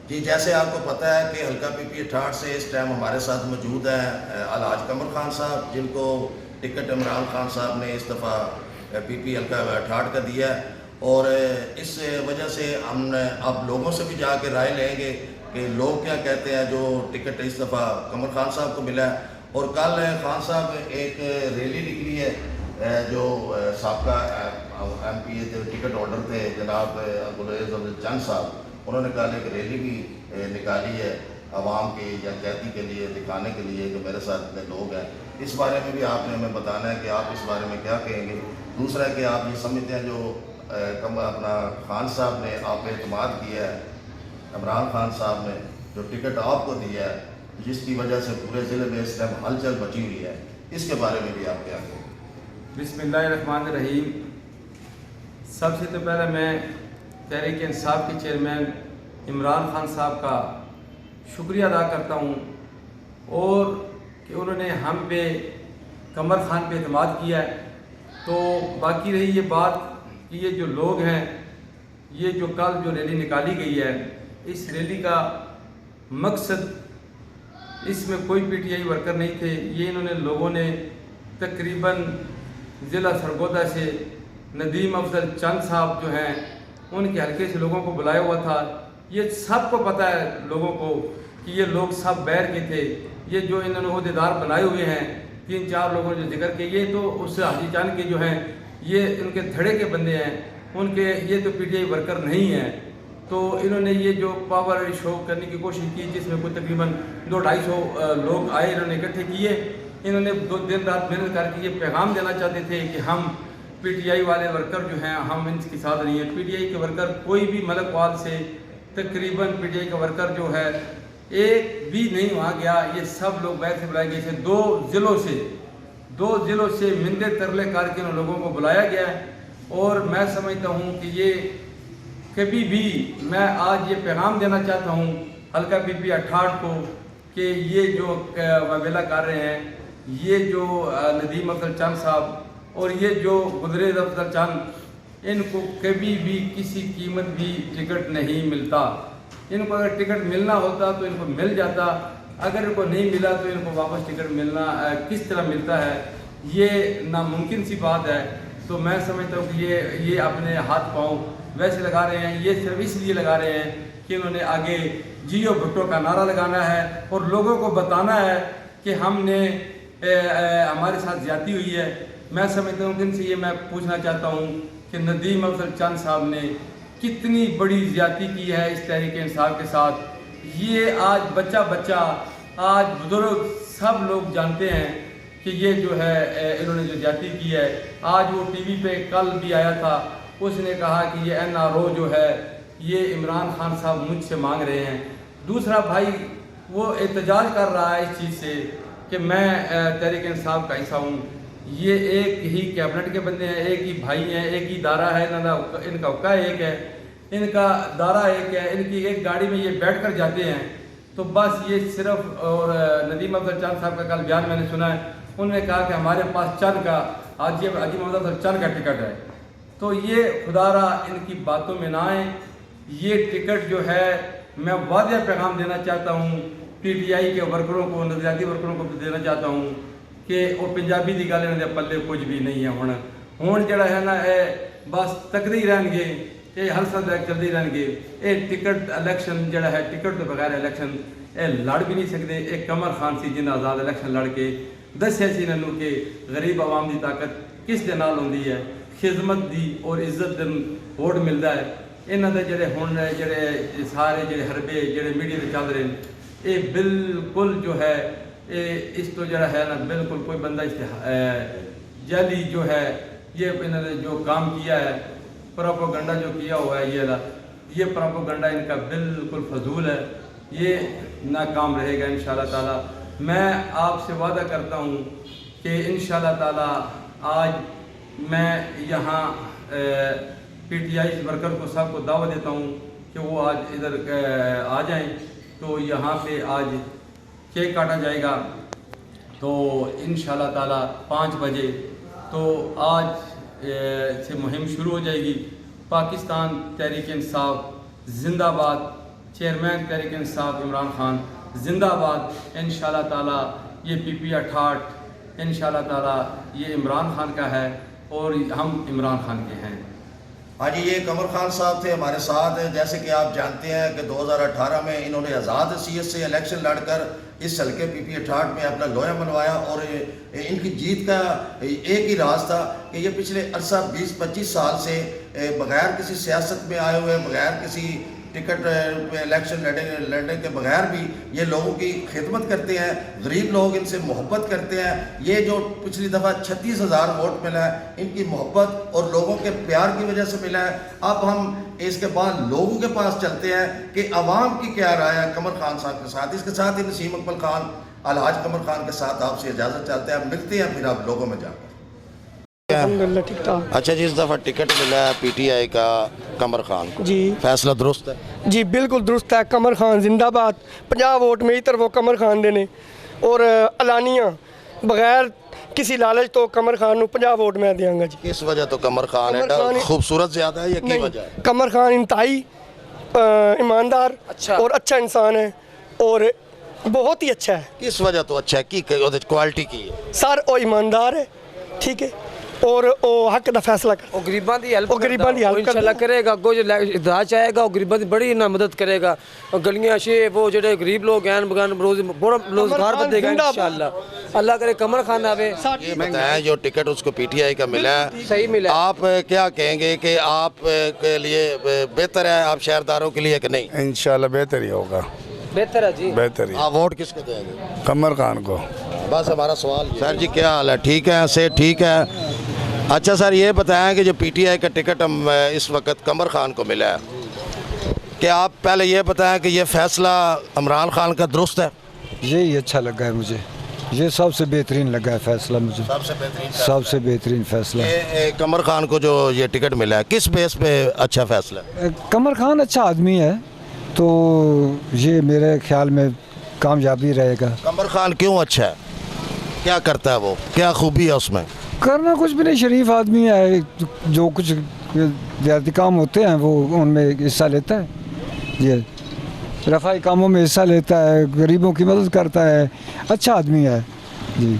जी, जैसे आपको पता है कि हल्का पीपी 68 से इस टाइम हमारे साथ मौजूद हैं अलहाज कमर खान साहब, जिनको टिकट इमरान खान साहब ने इस दफ़ा पीपी हल्का 68 का दिया है। और इस वजह से हम अब लोगों से भी जाके राय लेंगे कि लोग क्या कहते हैं जो टिकट इस दफ़ा कमर खान साहब को मिला है। और कल खान साहब एक रैली निकली है, जो साबका MP जो टिकट होल्डर थे जनाब गुलेज चंद साहब, उन्होंने कल एक रैली भी निकाली है आवाम की या कैदी के लिए दिखाने के लिए कि मेरे साथ इतने लोग हैं। इस बारे में भी आपने हमें बताना है कि आप इस बारे में क्या कहेंगे। दूसरा है कि आप ये समझते हैं जो अपना खान साहब ने आप पे एतमाद किया है, इमरान खान साहब ने जो टिकट आपको दिया है, जिसकी वजह से पूरे ज़िले में इस टाइम हलचल मची हुई है, इसके बारे में भी आप क्या कहेंगे। बिस्मिल्लाहिर्रहमानिर्रहीम। सबसे तो पहले मैं तहरीक इंसाफ के चेयरमैन इमरान खान साहब का शुक्रिया अदा करता हूँ और कि उन्होंने हम पे कमर खान पे एतमाद किया है। तो बाकी रही ये बात कि ये जो लोग हैं, ये जो कल जो रैली निकाली गई है, इस रैली का मकसद, इसमें कोई PTI वर्कर नहीं थे। ये इन्होंने लोगों ने तकरीबन ज़िला सरगोदा से नदीम अफजल चंद साहब जो हैं उनके हल्के से लोगों को बुलाया हुआ था। ये सबको पता है लोगों को कि ये लोग सब बैर के थे। ये जो इन्होंने ओहदेदार बनाए हुए हैं, 3-4 लोगों ने जो जिक्र किया, ये तो उस हाजी चांद के जो हैं, ये उनके धड़े के बंदे हैं, उनके ये तो PTI वर्कर नहीं हैं। तो इन्होंने ये जो पावर शो करने की कोशिश की, जिसमें कोई तकरीबन 200-250 लोग आए, इन्होंने इकट्ठे किए। इन्होंने 2 दिन रात मेहनत करके ये पैगाम देना चाहते थे कि हम PTI वाले वर्कर जो हैं हम इनके साथ नहीं हैं। PTI के वर्कर कोई भी मलकवाल से तकरीबन PTI का वर्कर जो है एक भी नहीं वहाँ गया। ये सब लोग बैठ से बुलाए गए थे। 2 ज़िलों से मिंदे तरले करके उन लोगों को बुलाया गया है। और मैं समझता हूँ कि ये कभी भी, मैं आज ये पैगाम देना चाहता हूँ हल्का PP 68 को कि ये जो मुकाबला कर रहे हैं, ये जो नदीम अफजल चंद साहब और ये जो गुलेज अफजल चंद, इनको कभी भी किसी कीमत भी टिकट नहीं मिलता। इनको अगर टिकट मिलना होता तो इनको मिल जाता, अगर इनको नहीं मिला तो इनको वापस टिकट मिलना किस तरह मिलता है, ये नामुमकिन सी बात है। तो मैं समझता हूँ कि ये अपने हाथ पाँव वैसे लगा रहे हैं। ये सिर्फ इसलिए लगा रहे हैं कि उन्होंने आगे जियो भुट्टो का नारा लगाना है और लोगों को बताना है कि हमने हमारे साथ ज्यादती हुई है। मैं समझता हूँ कि इनसे ये मैं पूछना चाहता हूँ कि नदीम अफजल चंद साहब ने कितनी बड़ी ज्यादती की है इस तहरीक इंसाफ के साथ। ये आज बच्चा आज बुजुर्ग सब लोग जानते हैं कि ये जो है इन्होंने जो ज्यादती की है। आज वो TV पे कल भी आया था, उसने कहा कि ये NRO जो है ये इमरान खान साहब मुझसे मांग रहे हैं। दूसरा भाई वो एहतजाज कर रहा है इस चीज़ से कि मैं तहरीक इंसाफ का हिस्सा हूँ। ये एक ही कैबिनेट के बंदे हैं, एक ही भाई हैं, एक ही दारा है, इनका हुक्का एक है, इनका दारा एक है, इनकी एक गाड़ी में ये बैठ कर जाते हैं। तो बस ये सिर्फ, और नदीम अफजल चंद साहब का कल बयान मैंने सुना है, उन्होंने कहा कि हमारे पास चंद का हाजी मोहम्मद अफजल चंद का टिकट है। तो ये खुदारा इनकी बातों में ना आए। ये टिकट जो है, मैं वाज़ेह पैगाम देना चाहता हूँ PTI के वर्करों को, नजरियाती वर्करों को देना चाहता हूँ कि वो पंजाबी की गल इन्होंने पल्ले कुछ भी नहीं है। हुण जड़ा है ना, बस तकदे ही रहणगे, ये हर सदा चलते रहणगे। ये टिकट इलैक्शन जड़ा है, टिकट तो बगैर इलैक्शन ये लड़ भी नहीं सकते। एक कमर खान सी जिन्हें आज़ाद इलैक्शन लड़ के दस्या सी इन्होंने कि गरीब आवाम की ताकत किस दे नाल होंदी है, खिदमत दी और इज्जत दिन वोट मिलता है। इन्हों के जोड़े हुण जोड़े सारे जो हरबे जो मीडिया में चल रहे हैं, ये बिल्कुल जो है इस तो जरा है ना, बिल्कुल कोई बंदा इस जाली जो है ये इन्होंने जो काम किया है, प्रोपोगंडा जो किया हुआ है, ये प्रोपोगंडा इनका बिल्कुल फजूल है। ये नाकाम रहेगा इंशाल्लाह ताला। मैं आपसे वादा करता हूँ कि इंशाल्लाह ताला आज मैं यहाँ PTI वर्कर को सबको दावत देता हूँ कि वो आज इधर आ जाएं। तो यहाँ पे आज केक काटा जाएगा, तो इंशाल्लाह ताला 5 बजे तो आज से मुहिम शुरू हो जाएगी। पाकिस्तान तहरीक इंसाफ जिंदाबाद, चेयरमैन तहरीक इंसाफ इमरान खान जिंदाबाद। इंशाल्लाह ताला ये PP 68 इंशाल्लाह ताला ये इमरान खान का है और हम इमरान खान के हैं। हाँ जी, ये कमर खान साहब थे हमारे साथ। जैसे कि आप जानते हैं कि 2018 में इन्होंने आज़ाद CS से इलेक्शन लड़कर इस हल्के PP 68 में अपना लोया मनवाया और इनकी जीत का एक ही राज था कि ये पिछले अरसा 20-25 साल से बग़ैर किसी सियासत में आए हुए, बग़ैर किसी टिकट पे इलेक्शन लड़ने के बगैर भी ये लोगों की खिदमत करते हैं, गरीब लोग इनसे मोहब्बत करते हैं। ये जो पिछली दफ़ा 36,000 वोट मिला है, इनकी मोहब्बत और लोगों के प्यार की वजह से मिला है। अब हम इसके बाद लोगों के पास चलते हैं कि अवाम की क्या राय है कमर खान साहब के साथ। इसके साथ ही नसीम अकमल खान अलहाज कमर खान के साथ आपसे इजाज़त चाहते हैं। मिलते हैं फिर आप लोगों में जाकर। अल्हम्दुलिल्लाह ठीक ठाक। अच्छा जी, इस दफ़ा टिकट मिला है PTI का कमर खान को, जी फैसला दुरुस्त है? जी बिल्कुल दुरुस्त है। कमर खान जिंदाबाद। 50 वोट मेरी तरफ वो कमर खान देने और अलानिया बगैर किसी लालच तो कमर खान को 50 वोट मैं देंगा जी। किस वजह तो कमर खान है? खूबसूरत ज़्यादा है या की वजह है? कमर खान इंतहाई ईमानदार और अच्छा इंसान है और बहुत ही अच्छा है। किस वजह तो अच्छा है की क्वालिटी की है? सर वो ईमानदार है, ठीक है, और वो हक का फैसला कर, वो गरीबां दी हेल्प हेल्प इंशाल्लाह करेगा। अगो जो दाज आएगा वो गरीबां दी बड़ी ना मदद करेगा। गलियां शे वो जेडे गरीब लोग हैं बगान रोज बड़ा रोजगार बदेगा इंशाल्लाह। अल्लाह करे कमर खान आवे। ये बताएं जो टिकट उसको PTI का मिला है, सही मिला। आप क्या कहेंगे कि आप के लिए बेहतर है, आप शहरदारों के लिए कि नहीं? इंशाल्लाह बेहतर ही होगा। बेहतर है जी, बेहतर ही। आप वोट किसको देंगे? कमर खान को। बस हमारा सवाल सर जी क्या हाल है? ठीक है से ठीक है। अच्छा सर, ये बताएं कि जो PTI का टिकट हम इस वक्त कमर खान को मिला है, कि आप पहले ये बताएं कि ये फैसला इमरान खान का दुरुस्त है? यही अच्छा लगा है मुझे, ये सबसे बेहतरीन लगा है फैसला मुझे, सबसे बेहतरीन फैसला। कमर खान को जो ये टिकट मिला है किस बेस पे अच्छा फैसला है? कमर खान अच्छा आदमी है तो ये मेरे ख्याल में कामयाबी रहेगा। कमर खान क्यों अच्छा है? क्या करता है वो, क्या खूबी है उसमें? करना कुछ भी नहीं, शरीफ आदमी है, जो कुछ ज़्यादा काम होते हैं वो उनमें हिस्सा लेता है, ये रफ़ाई कामों में हिस्सा लेता है, गरीबों की मदद करता है, अच्छा आदमी है जी।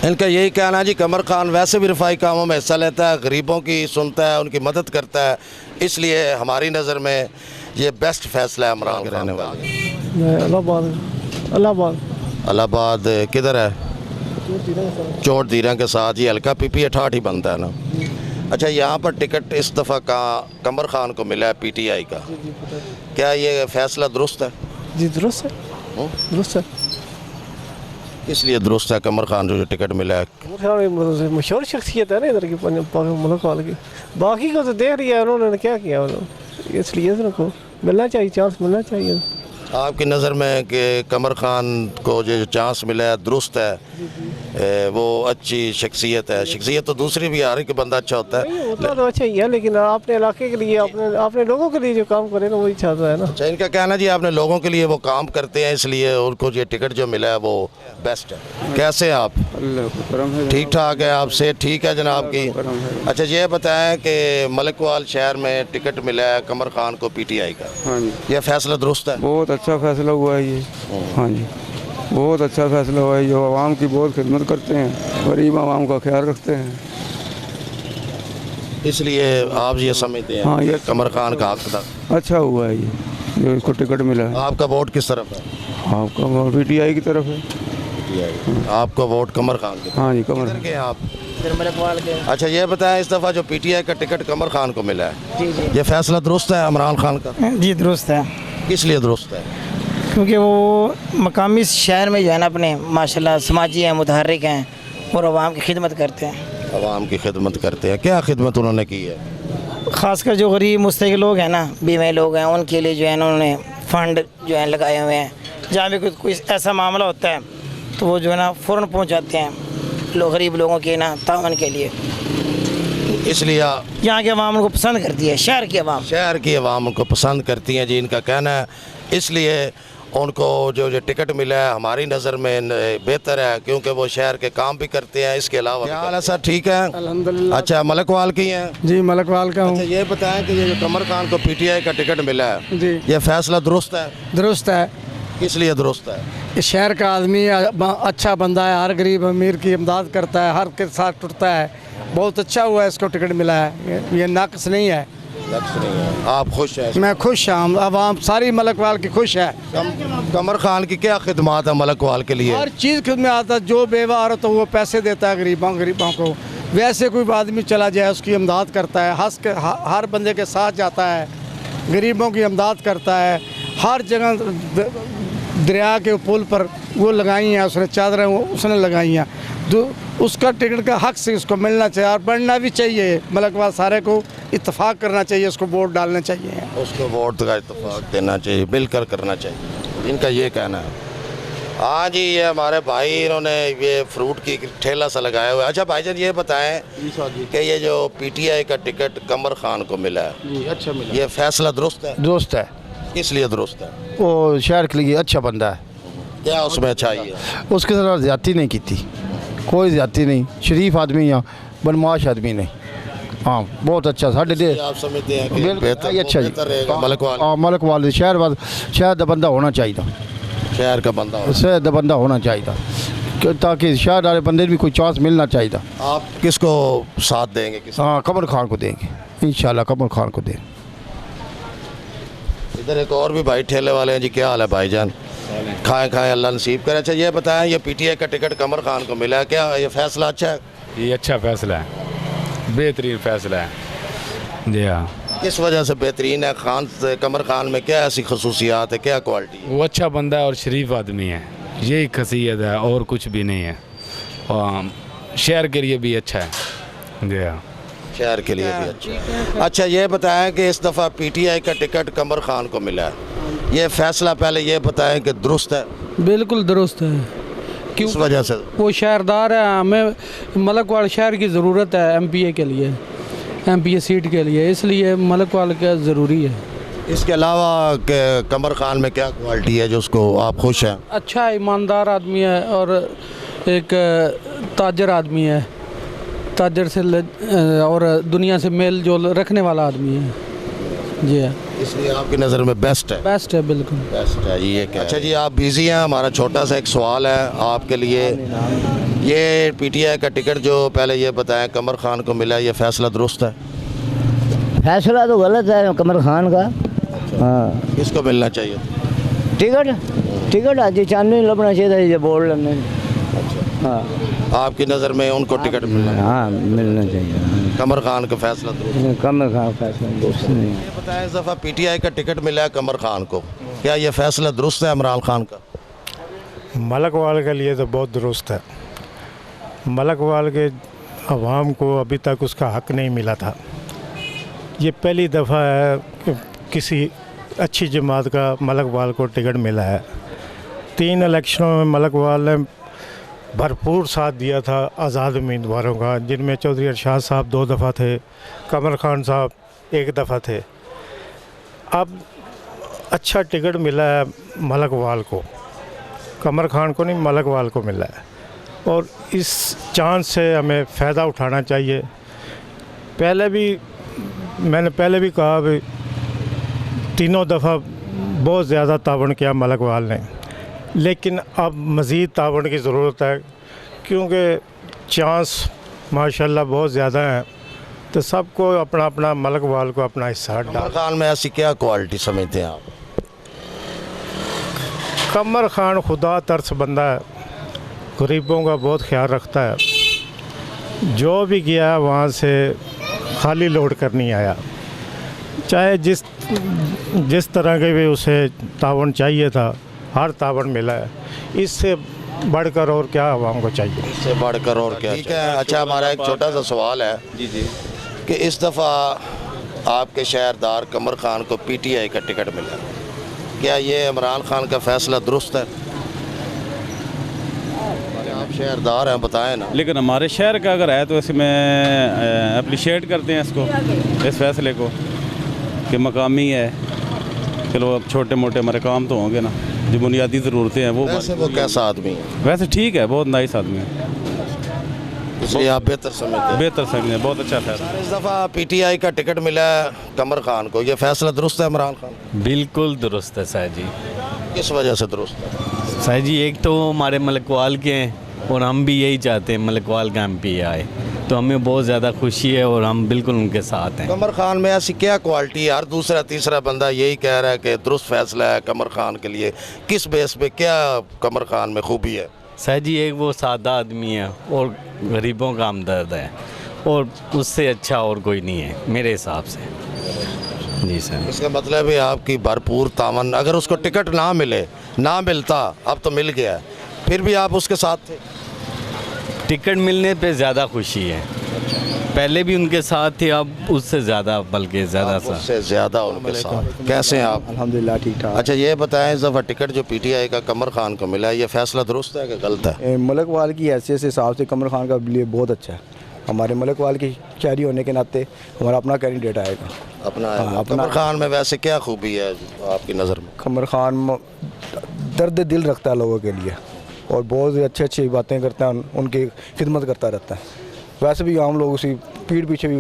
इनका यही कहना जी, कमर खान वैसे भी रफ़ाई कामों में हिस्सा लेता है, गरीबों की सुनता है, उनकी मदद करता है, इसलिए हमारी नज़र में ये बेस्ट फैसला है इमरान खान रहने वाला। इलाहाबाद किधर है? चोट दीरा के साथ ये हल्का PP 68 ही बनता है ना। अच्छा, यहाँ पर टिकट इस दफ़ा का कमर खान को मिला है PTI का, क्या ये फैसला दुरुस्त है? जी दुरुस्त है, दुरुस्त है। किस लिए दुरुस्त है? कमर खान जो टिकट मिला है, मशहूर शख्सियत है ना इधर की मुल्क वाले की, बाकी को तो देख लिया उन्होंने क्या किया, इसलिए उनको मिलना चाहिए, चांस मिलना चाहिए। आपकी नज़र में कि कमर खान को जो चांस मिला है दुरुस्त है, वो अच्छी शख्सियत है? शख्सियत तो दूसरी भी हर एक बंदा अच्छा होता है, होता तो अच्छा ही है, लेकिन अपने इलाके के लिए अपने लोगों के लिए जो काम करेगा वही चाहता है ना। अच्छा, इनका कहना जी आपने लोगों के लिए वो काम करते हैं इसलिए उनको ये टिकट जो मिला है वो बेस्ट है। कैसे आप? ठीक ठाक है, आपसे ठीक है जनाब की। अच्छा, ये बताएं कि मलिकवाल शहर में टिकट मिला है कमर खान को PTI का, हाँ जी, यह फैसला दुरुस्त है? बहुत अच्छा फैसला हुआ है ये। हाँ जी, बहुत अच्छा फैसला हुआ है। जो आवाम की बहुत खिदमत करते हैं, गरीब आवाम का ख्याल रखते हैं, इसलिए आप ये समझते हैं? हाँ, ये कमर खान का हक था, अच्छा हुआ है ये जो इसको टिकट मिला है। आपका वोट किस तरफ है? आपका वोट PTI की तरफ है। आपका वोट कमर खान की? हाँ जी, कमर के आप? अच्छा, ये बताएं इस दफ़ा जो PTI का टिकट कमर खान को मिला है, ये फैसला दुरुस्त है इमरान खान का? जी दुरुस्त है। किस लिए दुरुस्त है? क्योंकि वो मकामी शहर में जो है ना अपने माशाल्लाह समाजी हैं, मुतहर्रिक हैं और आवाम की खिदमत करते हैं। आवाम की खिदमत करते हैं, क्या खिदमत उन्होंने की है? ख़ासकर जो गरीब मुस्तकिल लोग हैं ना, बीमे लोग हैं, उनके लिए जो है ना उन्होंने फ़ंड जो है लगाए हुए हैं। जहाँ भी कोई ऐसा मामला होता है तो वो जो है ना फ़ौरन पहुँच जाते हैं लोग गरीब लोगों के ना तावन के लिए। इसलिए यहाँ की आवाम उनको पसंद करती है, शहर की आवाम उनको पसंद करती हैं जी, इनका कहना है। इसलिए उनको जो टिकट मिला है हमारी नज़र में बेहतर है, क्योंकि वो शहर के काम भी करते हैं। इसके अलावा क्या हाल है सर, ठीक है अल्हम्दुलिल्लाह। अच्छा, मलकवाल की हैं? जी मलकवाल का अच्छा, ये बताएं कि ये जो कमर खान को पीटीआई का टिकट मिला है, जी ये फैसला दुरुस्त है? दुरुस्त है। किस लिए दुरुस्त है? इस शहर का आदमी अच्छा बंदा है, हर गरीब अमीर की इमदाद करता है, हर के साथ टुटता है। बहुत अच्छा हुआ है इसको टिकट मिला है, ये नाकस नहीं है। आप खुश हैं? मैं खुश हूँ, आवाम सारी मलकवाल की खुश है। कमर खान की क्या खिदमात है मलकवाल के लिए? हर चीज़ खुद में आता है, जो बेवा औरत हो वो पैसे देता है गरीबों को। वैसे कोई आदमी चला जाए उसकी इमदाद करता है, हंस के हर बंदे के साथ जाता है, गरीबों की इमदाद करता है। हर जगह दरिया के पुल पर वो लगाई हैं उसने, चादरें उसने लगाई हैं। उसका टिकट का हक से उसको मिलना चाहिए और बढ़ना भी चाहिए। मलकवाल सारे को इत्तेफाक करना चाहिए, उसको वोट डालना चाहिए, उसको वोट का इत्तेफाक देना चाहिए, मिलकर करना चाहिए, इनका ये कहना है। हाँ जी, ये हमारे भाई इन्होंने ये फ्रूट की ठेला सा लगाया हुआ है। अच्छा भाईजान, ये बताएं कि ये जो पीटीआई का टिकट कमर खान को मिला है, अच्छा मिला, ये फैसला दुरुस्त है? दोस्त है, किस लिए दुरुस्त है? वो शहर के लिए अच्छा बंदा है, क्या उसमें अच्छाई है? उसके साथ ज़्यादती नहीं की थी, कोई ज़्यादती नहीं, शरीफ आदमी या बदमाश आदमी नहीं। हाँ बहुत अच्छा साढ़े दे आप समझते हैं कि बेहतर अच्छा जी रहेगा मलकवाल? हाँ मलकवाल शहर का बंदा होना चाहिए, शहर का बंदा हो। शहर का बंदा होना चाहिए, ताकि शहर वाले बंदे भी कोई चांस मिलना चाहिए। आप किसको साथ देंगे? हाँ कमर खान को देंगे इंशाल्लाह, कमर खान को देंगे। इधर एक और भी भाई ठेले वाले हैं जी, क्या हाल है भाईजान? खाएं खाएं अल्लाह नसीब करे। अच्छा ये बताएं, ये पीटीआई का टिकट कमर खान को मिला है, क्या ये फैसला अच्छा है? ये अच्छा फैसला है, बेहतरीन फैसला है जी। हाँ, किस वजह से बेहतरीन है? कमर खान में क्या ऐसी खसूसियात है, क्या क्वालिटी है? वो अच्छा बंदा है और शरीफ आदमी है, यही खसीयत है और कुछ भी नहीं है। और शहर के लिए भी अच्छा है जी। हाँ, शहर के लिए भी अच्छा है। अच्छा ये बताएं कि इस दफ़ा पीटीआई का टिकट कमर खान को मिला है, ये फैसला पहले ये बताएं कि दुरुस्त है? बिल्कुल दुरुस्त है। किस वजह से? वो शहरदार है, हमें मलकवाल शहर की ज़रूरत है एमपीए के लिए, एमपीए सीट के लिए, इसलिए मलकवाल का ज़रूरी है। इसके अलावा कि कमर खान में क्या क्वालिटी है जो उसको आप खुश हैं? अच्छा ईमानदार आदमी है और एक ताजर आदमी है, ताजर से और दुनिया से मेल जोल रखने वाला आदमी है जी। इसलिए आपकी नज़र में बेस्ट है? बेस्ट है, बिल्कुल बेस्ट है। ये क्या? अच्छा जी, आप बिज़ी हैं, हमारा छोटा सा एक सवाल है आपके लिए। ये पीटीआई का टिकट जो पहले ये बताएं कमर खान को मिला है, ये फैसला दुरुस्त है? फैसला तो गलत है कमर खान का। हाँ, किसको मिलना चाहिए टिकट आज चांदनी लबना चाहिए था बोर्ड लगने। हाँ, आपकी नज़र में उनको टिकट मिलना? हाँ मिलना चाहिए। कमर खान का फैसला दुरुस्त? कमर खान फैसला दुरुस्त नहीं। ये बताएं, इस दफ़ा पीटीआई का टिकट मिला है कमर खान को, क्या ये फैसला दुरुस्त है इमरान खान का? मलकवाल के लिए तो बहुत दुरुस्त है। मलकवाल के अवाम को अभी तक उसका हक नहीं मिला था। ये पहली दफ़ा है कि किसी अच्छी जमात का मलकवाल को टिकट मिला है। 3 इलेक्शनों में मलकवाल ने भरपूर साथ दिया था आज़ाद उम्मीदवारों का, जिनमें चौधरी अरशाद साहब 2 दफ़ा थे, कमर खान साहब 1 दफ़ा थे। अब अच्छा टिकट मिला है मलकवाल को, कमर खान को नहीं, मलकवाल को मिला है और इस चांस से हमें फ़ायदा उठाना चाहिए। मैंने पहले भी कहा भी 3 दफ़ा बहुत ज़्यादा तावन किया मलकवाल ने, लेकिन अब मज़ीद तावन की ज़रूरत है, क्योंकि चांस माशाल्लाह बहुत ज़्यादा है। तो सबको अपना अपना मलकवाल को अपना हिस्सा कमर खान में ऐसी क्या क्वालिटी समझते हैं आप? कमर खान खुदा तरस बंदा है, गरीबों का बहुत ख्याल रखता है। जो भी गया वहाँ से खाली लौट कर नहीं आया, चाहे जिस तरह के भी उसे तावन चाहिए था, हर तावन मिला है। इससे बढ़कर और क्या आवाम को चाहिए? इससे बढ़कर और क्या? ठीक है। अच्छा, हमारा एक छोटा सा सवाल है जी कि इस दफ़ा आपके शहरदार कमर खान को पीटीआई का टिकट मिला, क्या ये इमरान खान का फ़ैसला दुरुस्त है? आप शहरदार हैं, बताएं ना। लेकिन हमारे शहर का अगर है तो इसमें अप्रिशिएट करते हैं इसको, इस फैसले को कि मकामी है चलो अब छोटे मोटे हमारे काम तो होंगे ना, जो बुनियादी ज़रूरतें हैं वो। वैसे वो कैसा आदमी है? वैसे ठीक है, बहुत नाइस आदमी है, इसलिए आप बेहतर समझते हैं? बेहतर समझते हैं, बहुत अच्छा फैसला। इस दफ़ा पीटीआई का टिकट मिला है कमर खान को, ये फैसला दुरुस्त है इमरान खान? बिल्कुल दुरुस्त है सर जी। किस वजह से दुरुस्त है? सर जी एक तो हमारे मलकवाल के हैं और हम भी यही चाहते हैं मलकवाल का MP आए, तो हमें बहुत ज़्यादा खुशी है और हम बिल्कुल उनके साथ हैं। कमर खान में ऐसी क्या क्वालिटी है? हर दूसरा तीसरा बंदा यही कह रहा है कि दुरुस्त फैसला है कमर खान के लिए, किस बेस पे, क्या कमर खान में खूबी है? सर जी एक वो सादा आदमी है और गरीबों का हमदर्द है, और उससे अच्छा और कोई नहीं है मेरे हिसाब से। जी सर। इसका मतलब है आपकी भरपूर तावन, अगर उसको टिकट ना मिले, ना मिलता, अब तो मिल गया, फिर भी आप उसके साथ थे? टिकट मिलने पे ज़्यादा खुशी है, पहले भी उनके साथ थे, अब उससे ज़्यादा, बल्कि ज़्यादा उससे ज़्यादा उनके साथ। कैसे हैं आप? अल्हम्दुलिल्लाह ठीक ठाक। अच्छा ये बताएं, इस दफ़ा टिकट जो पीटीआई का कमर खान को मिला है, ये फैसला दुरुस्त है कि गलत है? मलक वाल की हैसियत से हिसाब से कमर खान का लिए बहुत अच्छा है। हमारे मलक वाल की शहरी होने के नाते हमारा अपना कैंडिडेट आएगा। अपना कमर खान में वैसे क्या खूबी है आपकी नज़र में? कमर खान दर्द दिल रखता है लोगों के लिए और बहुत अच्छी अच्छी बातें करता है, उनकी खिदमत करता रहता है। वैसे भी आम लोग उसी पीठ पीछे भी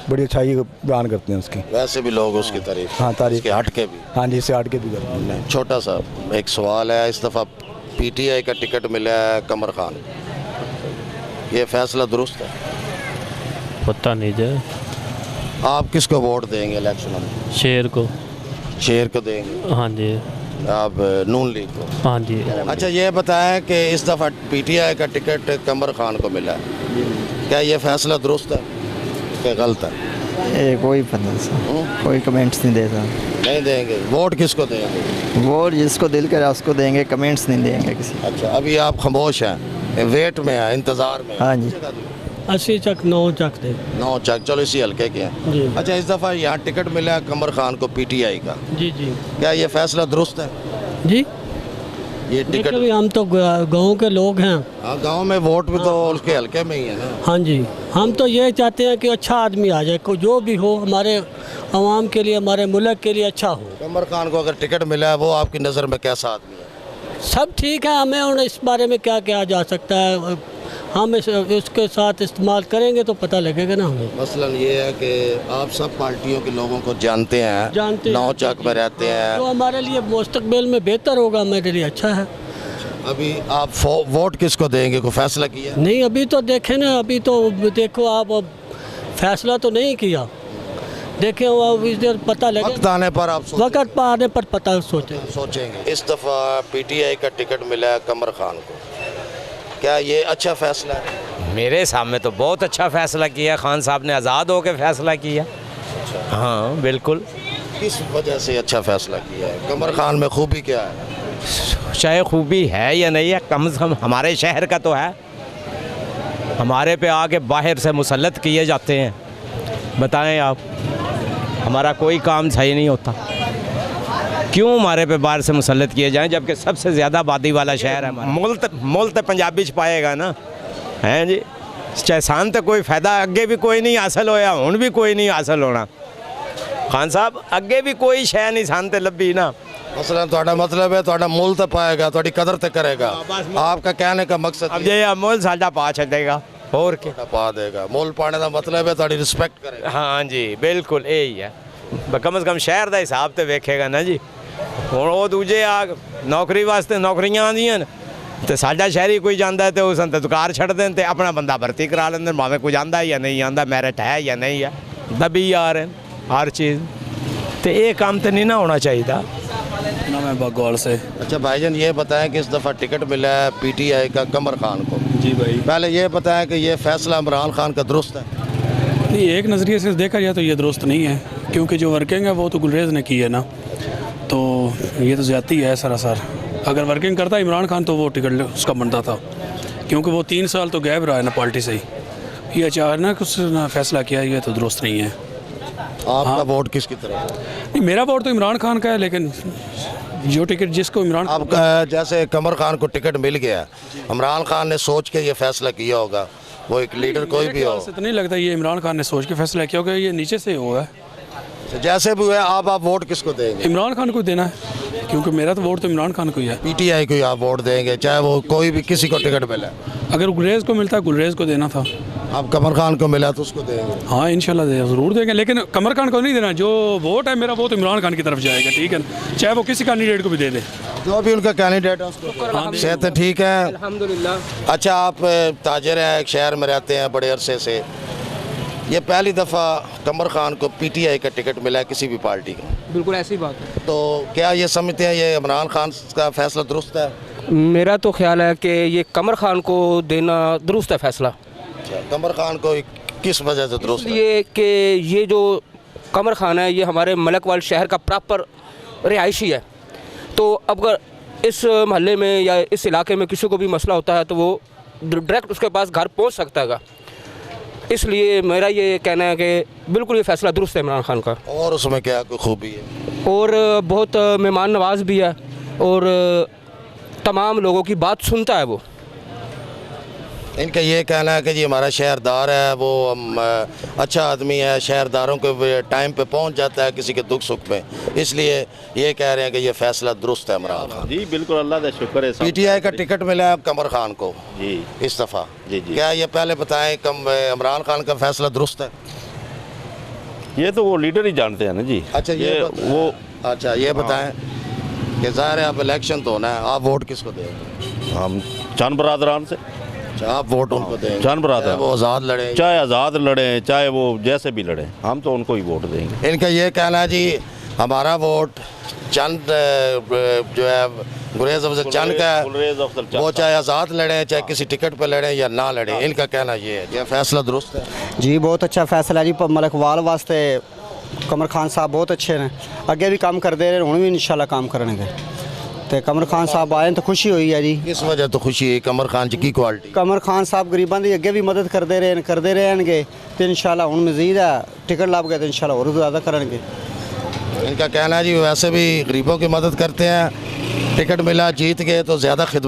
बड़ी अच्छाई बयान करते हैं उसकी। वैसे भी लोग उसकी तारीफ, हाँ तारीफ के हट के भी, हाँ जी से हट के भी करते हैं। छोटा सा एक सवाल है, इस दफ़ा पीटीआई का टिकट मिला है कमर खान, ये फैसला दुरुस्त है? पता नहीं जी। आप किसको वोट देंगे इलेक्शन में? शेर को। शेर को देंगे? हाँ जी। आप नून लीग को? हाँ जी। अच्छा ये बताएं कि इस दफ़ा पीटीआई का टिकट कमर खान को मिला है, क्या ये फैसला दुरुस्त है कि गलत है? कोई पता नहीं, कोई कमेंट्स नहीं देता। नहीं देंगे? वोट किसको देंगे? वोट जिसको दिल करे उसको देंगे, कमेंट्स नहीं देंगे किसी। अच्छा अभी आप खामोश हैं, वेट में हैं, इंतज़ार में? हाँ जी। 80 चक 9 चक दे। 9 चक, चलो इसी हल्के के हैं जी। अच्छा इस दफ़ा यहाँ टिकट मिला है कमर खान को पीटीआई का, जी जी। क्या ये फैसला दुरुस्त है? जी ये टिकट भी, हम तो गांव के लोग हैं। हाँ गांव में वोट भी तो उसके हल्के में ही है ना। हाँ जी, हम तो ये चाहते हैं कि अच्छा आदमी आ जाए, को जो भी हो हमारे आवाम के लिए, हमारे मुल्क के लिए अच्छा हो। कमर खान को अगर टिकट मिला है, वो आपकी नज़र में कैसा आदमी है? सब ठीक है, हमें उन इस बारे में क्या किया जा सकता है, हम इसके साथ इस्तेमाल करेंगे तो पता लगेगा ना हमें। मसलन ये है कि आप सब पार्टियों के लोगों को जानते हैं, 9 चक में रहते हैं, तो हमारे लिए मुस्तकबिल में बेहतर होगा, मेरे लिए अच्छा है। अभी आप वोट किसको देंगे, कोई फैसला किया? नहीं अभी तो देखें ना, अभी तो देखो आप, फैसला तो नहीं किया, देखें अब इधर पता लगे, वक्त आने पर आप वक्त आने पर पता सोचेंगे। इस दफ़ा पीटीआई का टिकट मिला है कमर खान को, क्या ये अच्छा फैसला है? मेरे हिसाब में तो बहुत अच्छा फैसला किया खान साहब ने, आज़ाद होकर फैसला किया। हाँ बिल्कुल। किस वजह से अच्छा फैसला किया है? कमर खान में खूबी क्या है? चाहे खूबी है या नहीं है, कम से कम हमारे शहर का तो है, हमारे पे आके बाहर से मुसल्लत किए जाते हैं। बताएं आप, हमारा कोई काम सही नहीं होता, क्यों हमारे पे बाहर से मुसल्लत किए जाएं, जबकि सबसे ज़्यादा आबादी वाला शहर है हमारा। मुल्क तो पंजाबी छपाएगा ना, हैं जी, चाहे सान तो कोई फ़ायदा अगे भी कोई नहीं हासिल होया, हुण भी कोई नहीं हासिल होना। खान साहब अगे भी कोई शह नहीं सान ते लभी ना। मसलन ਤੁਹਾਡਾ मतलब है ਤੁਹਾਡਾ ਮੁੱਲ ਤਾਂ ਪਾਏਗਾ, ਤੁਹਾਡੀ कदर तो करेगा, आपका कहने का मकसद अब ये मुੱਲ साडा पा छड़ेगा और क्या पा देगा। मुੱਲ पाने का मतलब है ਤੁਹਾਡੀ रिस्पेक्ट करेगा। हाँ जी बिल्कुल यही है, कम से कम शहर का हिसाब तो वेखेगा ना जी। ਹੁਣ ਉਹ ਦੂਜੇ ਆ ਨੌਕਰੀ ਵਾਸਤੇ ਨੌਕਰੀਆਂ ਆਉਂਦੀਆਂ ਨੇ ਤੇ ਸਾਡਾ ਸ਼ਹਿਰੀ ਕੋਈ ਜਾਂਦਾ ਹੈ ਤੇ ਉਸ ਅੰਤਕਾਰ ਛੱਡ ਦੇਣ ਤੇ ਆਪਣਾ ਬੰਦਾ ਭਰਤੀ ਕਰਾ ਲੈਂਦੇ, ਭਾਵੇਂ ਕੋਈ ਜਾਂਦਾ ਜਾਂ नहीं आंदा, मैरिट है या नहीं है, दबी आ रहे हैं हर चीज़, तो ये काम तो नहीं ना होना चाहिए ना। मैं बगवाल से। अच्छा भाईजान ये बताएं कि इस दफ़ा टिकट मिला है पीटीआई का कमर खान को। जी भाई। पहले ये बताएं कि ये फैसला इमरान खान का दुरुस्त है? नहीं, एक नज़रिए से देखा जाए तो ये दुरुस्त नहीं है, क्योंकि जो वर्किंग है वो तो गुलरेज़ ने की है ना, तो ये तो ज़्यादती है सरासर। अगर वर्किंग करता इमरान खान तो वो टिकट उसका बनता था, क्योंकि वो 3 साल तो गैब रहा है ना पार्टी से ही। ये अचानक उसने फैसला किया, ये तो दुरुस्त नहीं है। आपका वोट किसकी तरफ? नहीं, मेरा वोट तो इमरान खान का है, लेकिन जो टिकट जिसको इमरान अब जैसे कमर खान को टिकट मिल गया, इमरान खान ने सोच के ये फैसला किया होगा, वो एक लीडर कोई भी हो। तो नहीं लगता ये इमरान खान ने सोच के फैसला किया होगा, ये नीचे से हुआ है। जैसे भी हुआ आप वोट किसको देंगे? इमरान खान को देना है, क्योंकि मेरा तो वोट तो इमरान खान को ही है। पीटीआई को ही आप वोट देंगे, चाहे वो कोई भी किसी को टिकट मिला? अगर गुलरेज को मिलता है, गुलरेज को देना था। अब कमर खान को मिला तो उसको देंगे? हाँ इंशाल्लाह ज़रूर देंगे, लेकिन कमर खान को नहीं देना। जो वोट है मेरा, वोट इमरान खान की तरफ जाएगा, ठीक है, चाहे वो किसी कैंडिडेट को भी दे दे, जो भी उनका कैंडिडेट है उसको। सेहत ठीक है अल्हम्दुलिल्लाह। अच्छा, आप ताजर हैं, एक शहर में रहते हैं बड़े अरसे से, ये पहली दफ़ा कमर खान को पीटीआई का टिकट मिला है किसी भी पार्टी का? बिल्कुल ऐसी बात है। तो क्या ये समझते हैं ये इमरान खान का फैसला दुरुस्त है? मेरा तो ख्याल है कि ये कमर खान को देना दुरुस्त है फैसला। कमर खान को किस वजह से दुरुस्त है? ये कि ये जो कमर खान है ये हमारे मलकवाल शहर का प्रॉपर रिहायशी है, तो अगर इस महल्ले में या इस इलाके में किसी को भी मसला होता है तो वो डायरेक्ट उसके पास घर पहुंच सकता है। इसलिए मेरा ये कहना है कि बिल्कुल ये फ़ैसला दुरुस्त है इमरान खान का। और उसमें क्या कोई खूबी है? और बहुत मेहमान नवाज भी है और तमाम लोगों की बात सुनता है वो। इनका ये कहना है कि जी हमारा शहरदार है वो अच्छा आदमी है, शहरदारों के टाइम पे पहुंच जाता है किसी के दुख सुख में, इसलिए ये कह रहे हैं कि ये फैसला दुरुस्त है इमरान खान। जी बिल्कुल, अल्लाह का शुक्र है। पीटीआई का टिकट मिला है कमर खान को जी इस दफ़ा। जी जी, क्या ये पहले बताएं इमरान खान का फैसला दुरुस्त है? ये तो वो लीडर ही जानते हैं ना जी। अच्छा ये बताएं कि ज़ाहिर है अब इलेक्शन तो होना है, आप वोट किसको देंगे? हम चंद बरादरान से। आप वोट उनको देंगे? चंद बरादर, वो आज़ाद लड़े, चाहे आज़ाद लड़े, चाहे वो जैसे भी लड़े, हम तो उनको ही वोट देंगे। इनका ये कहना है जी हमारा वोट चंद जो है गुरेज अफजल चंद का है, वो चाहे आज़ाद लड़े, चाहे किसी टिकट पर लड़े या ना लड़े, इनका कहना ये है। ये फैसला दुरुस्त है जी, बहुत अच्छा फैसला जी। मलकवाल वास्ते कमर खान साहब बहुत अच्छे हैं, अगे भी काम करते रहे, हुण भी इंशाल्लाह काम करनगे। तो कमर खान साहब आए तो खुशी हुई है जी। किस वजह तो खुशी है? कमर खान जी की क्वालिटी? कमर खान साहब गरीबों की अगे भी मदद करते रहेंगे, तो इंशाल्लाह हुण मजीद है टिकट लभ गए तो इंशाल्लाह और ज़्यादा करेंगे। इनका कहना है जी वैसे भी गरीबों की मदद करते हैं, टिकट मिला जीत गए तो ज़्यादा खिदमत